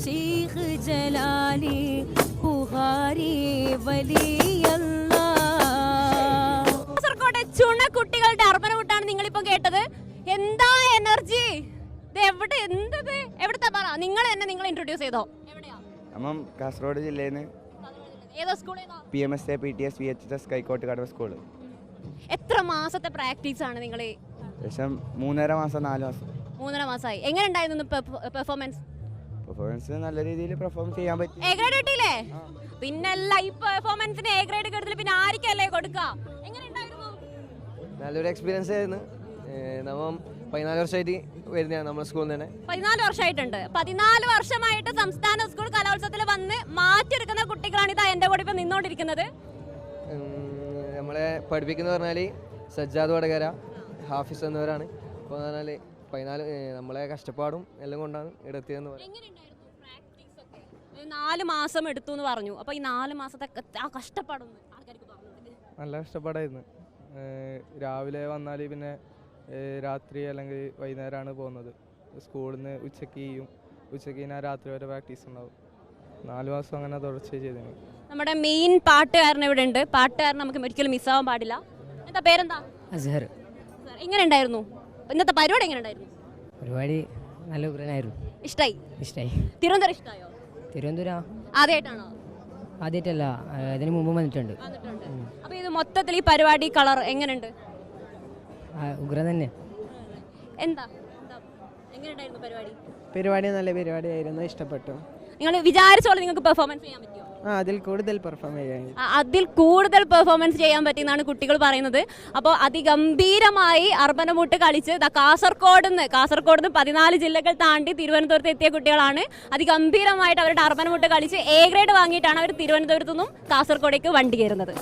ഷെയ്ഖ് ജലാലി ബുഹാരി വലിയല്ലാ. കാസർഗോഡ് ചുണക്കുട്ടികളുടെ അർപ്പണമുട്ടാണ് നിങ്ങളിപ്പോ കേട്ടത്. എന്താ എനർജി! എവിടെ എന്തത് എവിടുത്തെ പറ, നിങ്ങൾ തന്നെ നിങ്ങൾ ഇൻട്രൊഡ്യൂസ് ചെയ്തോ. എവിടെയാ? കാസർഗോഡ് ജില്ലയിൽ നിന്ന് ഏതോ സ്കൂൾ? PMSA PTS VHS കൈക്കോട്ട് കടവ് സ്കൂള്. എത്ര മാസത്തെ പ്രാക്ടീസ് ആണ് നിങ്ങൾ? ഏകദേശം 3.5 മാസം 4 മാസം. 3.5 മാസമായി. എങ്ങനെ ഉണ്ടായിരുന്നു പെർഫോമൻസ്? നല്ല രീതിയിൽ പെർഫോം ചെയ്യാൻ പറ്റി. എ ഗ്രേഡ് കിട്ടിയില്ലേ? പിന്നല്ല, ഈ പെർഫോമൻസിന് എ ഗ്രേഡ് കിട്ടത്തില്ല പിന്നെ ആർക്കല്ലേ കൊടുക്കുക? എങ്ങനെ ഉണ്ടായിരുന്നു? നല്ലൊരു എക്സ്പീരിയൻസ് ആയിരുന്നു. നമ്മൾ 14 വർഷമായിട്ട് വരുന്നതാണ് നമ്മുടെ സ്കൂളിൽ തന്നെ. 14 വർഷമായിട്ടുണ്ട്. 14 വർഷമായിട്ട് സംസ്ഥാന സ്കൂൾ കലോത്സവത്തിൽ വന്ന് മാറ്റിയെടുക്കുന്ന കുട്ടികളാണ് ഇതാ എൻ്റെ കൂടെ ഇപ്പം നിന്നോണ്ടിരിക്കുന്നത്. നമ്മളെ പഠിപ്പിക്കുന്ന പറഞ്ഞാൽ സജ്ജാദ് വടകര, ഹാഫിസ് എന്നിവരാണ്. അപ്പോൾ പറഞ്ഞാൽ 14 നമ്മളെ കഷ്ടപ്പാടും എല്ലാം കൊണ്ടാണ് ഇവിടെ എത്തിയതെന്ന് പറയാം. 4 മാസം എടുത്തു എന്ന് പറഞ്ഞു. അപ്പോൾ ഈ 4 മാസത്തെ ആ കഷ്ടപ്പാടൊന്ന് ആൾക്കാർക്ക് പറഞ്ഞു. നല്ല കഷ്ടപ്പാടായിരുന്നു. രാവിലെ വന്നാൽ പിന്നെ രാത്രി അല്ലെങ്കിൽ വൈകുന്നേരമാണ് പോകുന്നത്. സ്കൂളിൽ നിന്ന് ഉച്ചയ്ക്ക് ഞാൻ രാത്രി വരെ പ്രാക്ടീസ് ഉണ്ടാവും. 4 മാസം അങ്ങനെ തുടർച്ച ചെയ്തത്. നമ്മുടെ മെയിൻ പാട്ടുകാരൻ ഇവിടെ ഉണ്ട്. പാട്ടുകാരൻ നമുക്ക് ഒരിക്കലും മിസ്സാവാൻ പാടില്ല. എന്താ പേരെന്താ? അസ്ഹർ. എങ്ങനെ ഉണ്ടായിരുന്നു ഇന്നത്തെ പരിപാടി? എങ്ങനെ ഉണ്ടായിരുന്നു? പരിപാടി നല്ല ഉഗ്രനായിരുന്നു. ഇഷ്ടായി? തിരുവനന്തപുരം ഇഷ്ടമായോ? തിരുവനന്തപുരം ആദ്യമായിട്ടാണോ? ആദ്യമായിട്ടല്ല, ഇതിന് മുമ്പ് വന്നിട്ടുണ്ട്. അപ്പോൾ ഇത് മൊത്തത്തിൽ ഈ പരിപാടി കളർ എങ്ങനെയുണ്ട്? ഉഗ്രം തന്നെ. എന്താ എങ്ങനെ ഉണ്ടായിരുന്നു പരിപാടി? പരിപാടി നല്ല പരിപാടിയായിരുന്നു, ഇഷ്ടപ്പെട്ടു. നിങ്ങൾ വിചാരിച്ചോളൂ നിങ്ങൾക്ക് പെർഫോമൻസ് ചെയ്യാൻ പറ്റുമോ? അതിൽ കൂടുതൽ പെർഫോം ചെയ്യാൻ അതിൽ കൂടുതൽ പെർഫോമൻസ് ചെയ്യാൻ പറ്റുന്നതാണ് കുട്ടികൾ പറയുന്നത്. അപ്പോൾ അതിഗംഭീരമായി അർപ്പണമുട്ട് കളിച്ച് കാസർഗോഡ് നിന്ന് 14 ജില്ലകൾ താണ്ടി തിരുവനന്തപുരത്ത് എത്തിയ കുട്ടികളാണ്. അതിഗംഭീരമായിട്ട് അവരുടെ അർപ്പണമുട്ട് കളിച്ച് എ ഗ്രേഡ് വാങ്ങിയിട്ടാണ് അവർ തിരുവനന്തപുരത്തു നിന്നും കാസർഗോഡേക്ക് വണ്ടി കയറുന്നത്.